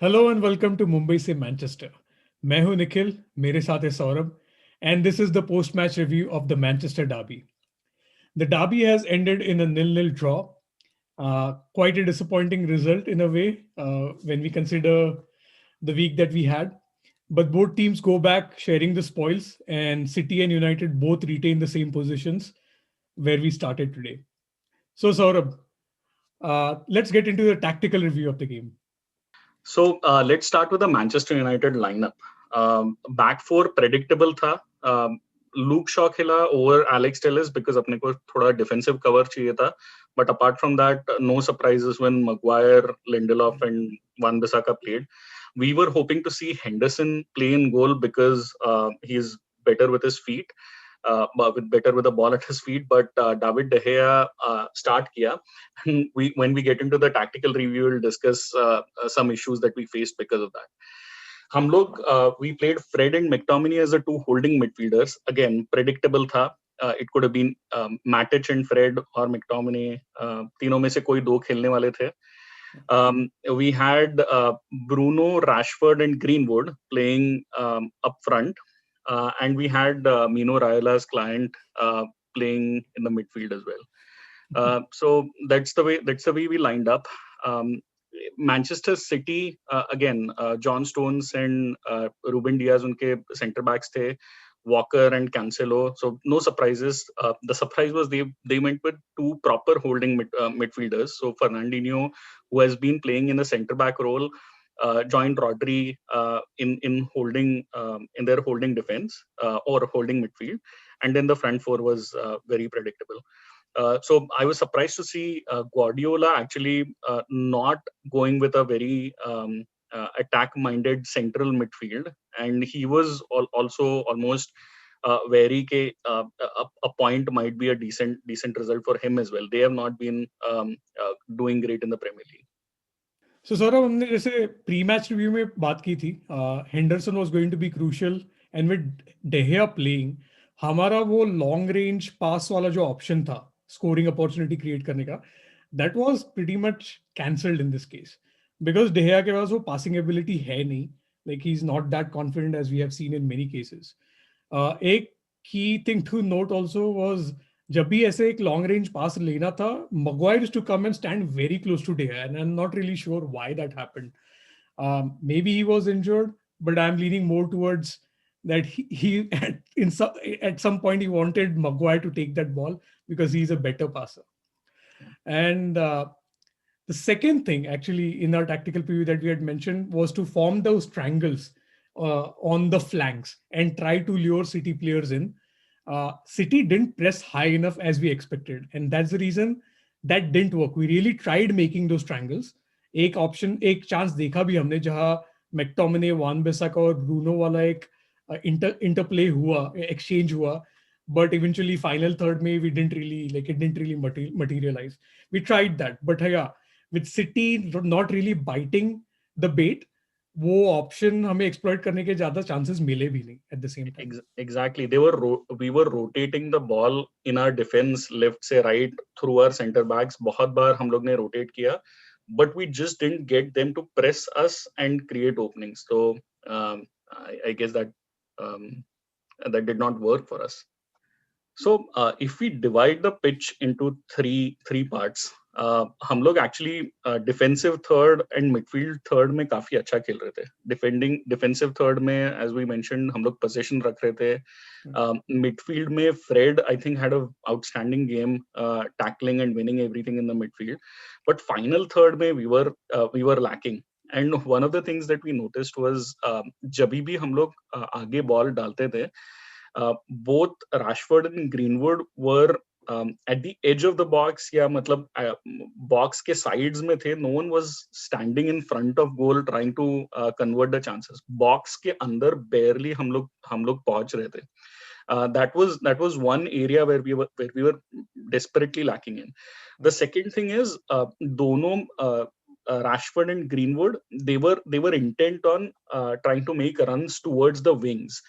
Hello and welcome to Mumbai से Manchester. मैं हूं निखिल, मेरे साथ है Saurabh, and this is the post match review of the Manchester derby. The derby has ended in a nil-nil draw. Quite a disappointing result in a way when we consider the week that we had. But both teams go back sharing the spoils, and City and United both retain the same positions where we started today. So, Saurabh, let's get into the tactical review of the game. Let's start with the Manchester United lineup. Back four predictable था. Luke Shaw खेला over Alex Telles because अपने को थोड़ा defensive cover चाहिए था. But apart from that, no surprises when Maguire, Lindelof, and Wan-Bissaka played. We were hoping to see Henderson play in goal because he's better with his feet, better with the ball at his feet. But David De Gea start किया. When we get into the tactical review, we'll discuss some issues that we faced because of that. We played Fred and McTominay as the two holding midfielders. Again, predictable था. It could have been Matic and Fred or McTominay. तीनों में से कोई दो खेलने वाले थे. We had Bruno, Rashford, and Greenwood playing up front, and we had Mino Rayola's client playing in the midfield as well. So that's the way we lined up. Manchester City again, John Stones and Ruben Diaz उनके center backs थे, Walker and Cancelo. So no surprises. The surprise was they went with two proper holding midfielders. So Fernandinho, who has been playing in the center back role, joined Rodri in holding in their holding defense or holding midfield, and then the front four was very predictable. So I was surprised to see Guardiola actually not going with a very attack-minded central midfield, and he was also almost wary that a point might be a decent result for him as well. They have not been doing great in the Premier League. So Saurabh, हमने जैसे pre match review में बात की थी, Henderson was going to be crucial and with De Gea playing हमारा वो long range पास वाला जो ऑप्शन था स्कोरिंग अपॉर्चुनिटी क्रिएट करने का, that was pretty much cancelled in this case because De Gea के पास वो पासिंग एबिलिटी है नहीं. Like he is not that confident as we have seen in many cases. एक key thing to note also was जब भी ऐसे एक लॉन्ग रेंज पास लेना था, Maguire used to come and stand very close to De Gea, and I'm not really sure why that happened. Maybe he was injured, but I'm leaning more towards that he at some point he wanted Maguire to take that ball because he's a better passer. And the second thing, actually, in our tactical preview that we had mentioned was to form those triangles on the flanks and try to lure City players in. City didn't press high enough as we expected, and that's the reason that didn't work. We really tried making those triangles. एक chance देखा भी हमने जहां McTominay, वान बेसाका और Bruno वाला एक interplay हुआ, exchange हुआ, but eventually final third में we didn't really like it didn't really materialize. We tried that, but yeah, with City not really biting the bait, वो ऑप्शन हमें एक्सप्लॉइट करने के ज्यादा चांसेस मिले भी नहीं at the same time. Exactly. We were rotating the ball in our defense left से right through our center backs. बहुत बार हम लोग ने rotate किया, but we just didn't get them to press us and create openings. So I guess that did not work for us. So if we divide the pitch into three parts, हम लोग actually defensive third and midfield third में काफी अच्छा खेल रहे थे. Defensive third में, as we mentioned, हम लोग possession रख रहे थे. Midfield में Fred, I think, had a outstanding game, tackling and winning everything in the midfield. But final third में we were lacking. And one of the things that we noticed was जब भी हम लोग आगे ball डालते थे, both Rashford and Greenwood were at the edge of the box, या मतलब box के sides में थे. No one was standing in front of goal trying to convert the chances. Box के अंदर barely हम लोग पहुंच रहे थे. That was one area where we were desperately lacking in. The second thing is दोनों Rashford and Greenwood, they were intent on trying to make runs towards the wings.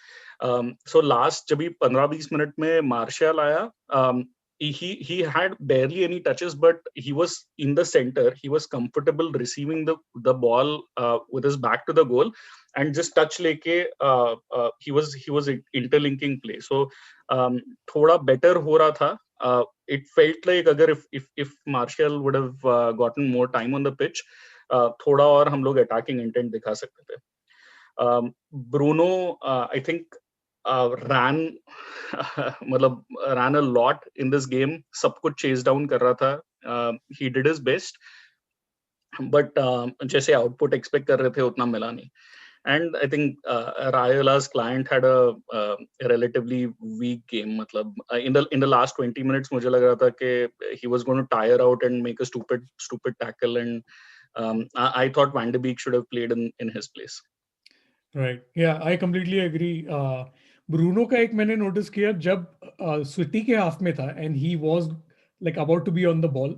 So last जब भी 15-20 minute में martial आया, he had barely any touches, but he was in the center. He was comfortable receiving the ball with his back to the goal, and just touch leke he was interlinking play. So thoda better ho raha tha. It felt like agar if Martial would have gotten more time on the pitch, thoda aur hum log attacking intent dikha sakte the. Bruno, I think ran मतलब ran a lot in this game. सब कुछ chase down कर रहा था. He did his best, but जैसे output expect कर रहे थे उतना मिला नहीं. And I think Rayola's client had a relatively weak game. मतलब in the last 20 minutes मुझे लग रहा था कि he was going to tire out and make a stupid tackle, and I thought Van de Beek should have played in his place. Right या I completely agree. Bruno का एक मैंने notice किया जब सिटी के हाफ में था and he was like about to be on the ball,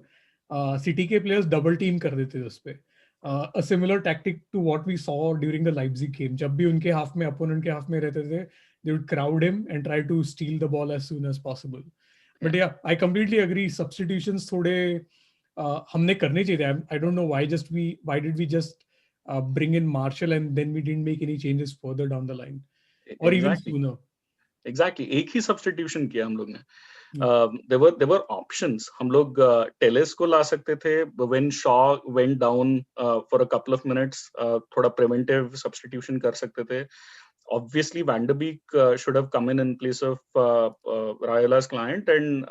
City के प्लेयर्स डबल टीम कर देते थे उस पे. A similar tactic to what we saw during the Leipzig game. जब भी उनके हाफ में अपोनेंट के हाफ में रहते थे, they would crowd him and try to steal the ball as soon as possible. But yeah I completely agree, substitutions थोड़े हमने करने चाहिए. I don't know why did we just bring in Marshall and then we didn't make any changes further down the line or even Exactly. sooner. Exactly. एक ही substitution किया हम लोग ने. There were options. हम लोग टेलेस को ला सकते थे when Shaw went down for a couple of minutes. थोड़ा preventive substitution कर सकते थे. Obviously, Van de Beek should have come in place of Rayola's client, and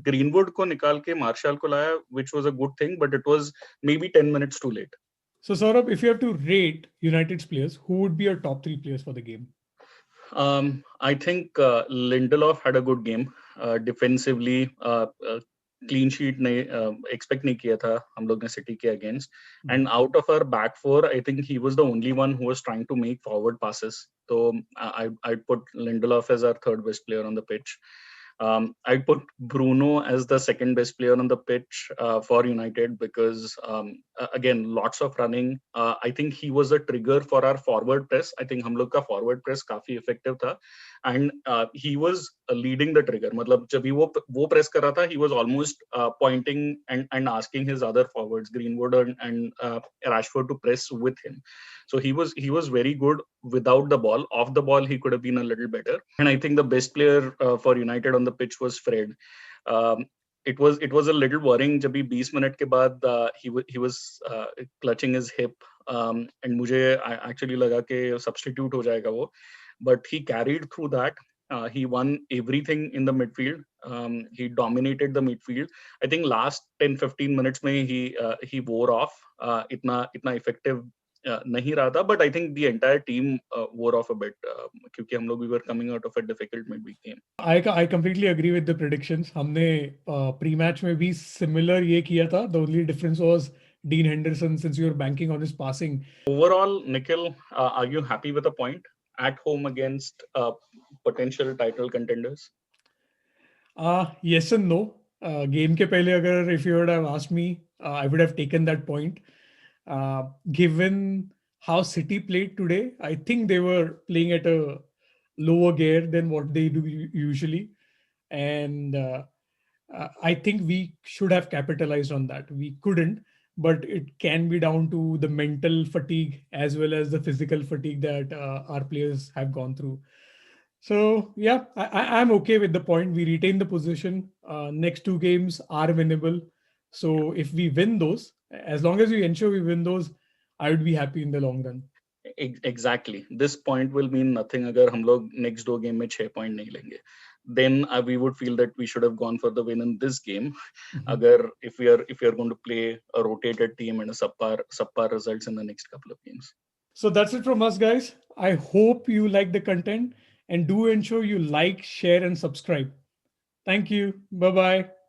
Greenwood को निकाल के Marshall को लाया, which was a good thing, but it was maybe 10 minutes too late. So Saurabh, if you have to rate United's players, who would be your top 3 players for the game? I think Lindelof had a good game. Defensively, clean sheet नहीं expect नहीं किया था हम लोग ने City के against. And out of our back four, I think he was the only one who was trying to make forward passes. So I'd put Lindelof as our third best player on the pitch. I'd put Bruno as the second best player on the pitch for United because again, lots of running. I think he was a trigger for our forward press. I think हम लोग का forward press काफी effective था, and he was leading the trigger. मतलब जब भी वो press कर रहा था, he was almost pointing and asking his other forwards, Greenwood and Rashford, to press with him. So he was very good without the ball. Off the ball, he could have been a little better. And I think the best player for United on the pitch was Fred. It was a little worrying जब भी 20 minute के बाद he was clutching his hip, and मुझे actually लगा कि substitute हो जाएगा वो, but he carried through that. He won everything in the midfield. He dominated the midfield. I think last 10-15 minutes में he wore off. इतना effective नहीं रहा था, but I think the entire team wore off a bit क्योंकि हम लोग we were coming out of a difficult midweek game. I completely agree with the predictions. हमने pre-match में भी similar ये किया था. The only difference was Dean Henderson, since you were banking on his passing. Overall, Nikhil, are you happy with the point at home against potential title contenders? Yes and no. Game के पहले अगर if you would have asked me, I would have taken that point. Given how City played today, I think they were playing at a lower gear than what they do usually, and I think we should have capitalized on that. We couldn't, but it can be down to the mental fatigue as well as the physical fatigue that our players have gone through. So yeah, I'm okay with the point. We retain the position. Next 2 games are winnable. So if we win those, as long as we ensure we win those, I would be happy in the long run. Exactly. This point will mean nothing अगर हम लोग next 2 game में 6 point नहीं लेंगे. Then we would feel that we should have gone for the win in this game. अगर if we are going to play a rotated team and a subpar results in the next couple of games. So that's it from us, guys. I hope you like the content and do ensure you like, share, and subscribe. Thank you. Bye bye.